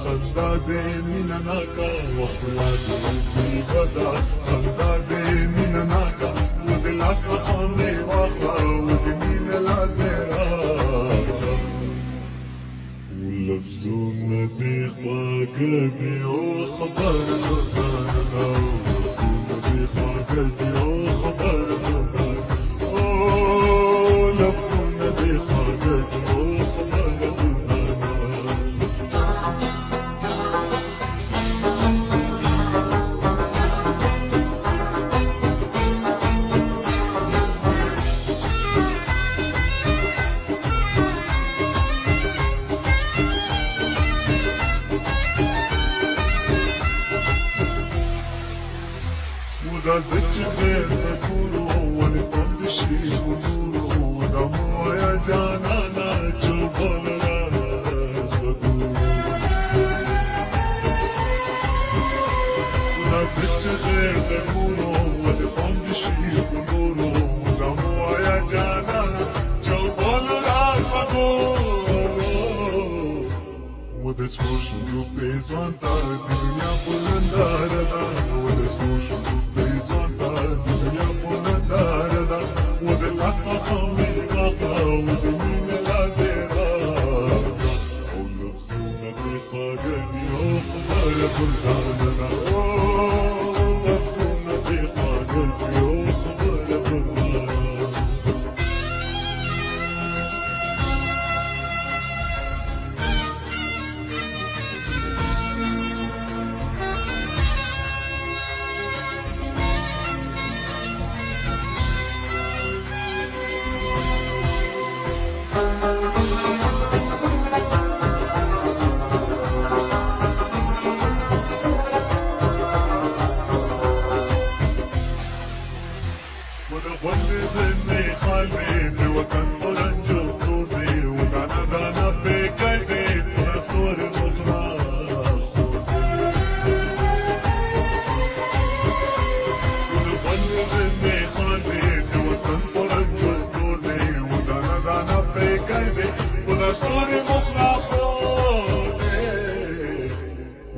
خندا دې مینه ناکه وخلا دې بدا خندا دې مینه ناکه و دې لاس څخه مې واخله و دې مینه لاس دې راکړه ولفظونه دې خواږه دي او خبره ګرانه ولفظونه دې خواږه دي او خبره ګرانه لفظونه دې خواږه دي او خبره دا زچ غیر تکورو ونی پندشی ونورو دا مویا جانانا چوبل راجدو دا زچ غیر تکورو ونی پندشی ونورو دا مویا جانانا چوبل راجدو وده چوشو پیزوان تا دنیا بلندار دا وده چوشو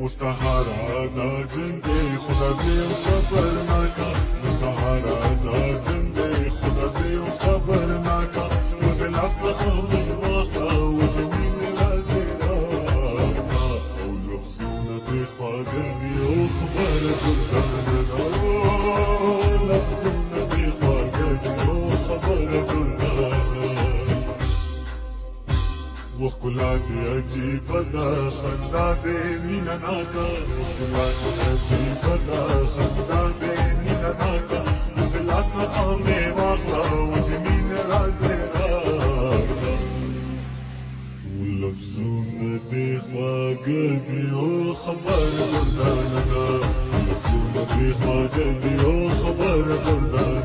مستحارا دا جندے خدا دے خبر ناکا مستحارا دا جندے خدا دے خبر ناکا و دل اصلخا مجواخا و دمین لازی راکا او لفظونا دے خواگنی او خبر دردانا لفظونا دے خواگنی او خبر دردانا وخلا دې عجیبه ده خندا دې مینه ناکه وخلا دې عجیبه ده خندا دې مینه ناکه و دې لاس څخه مې واخله و دې مینې راز دې راکړه ولفظونه دې خواږه دي او خبره ګردانه ده لفظونه دې خواږه دي او خبره ګردانه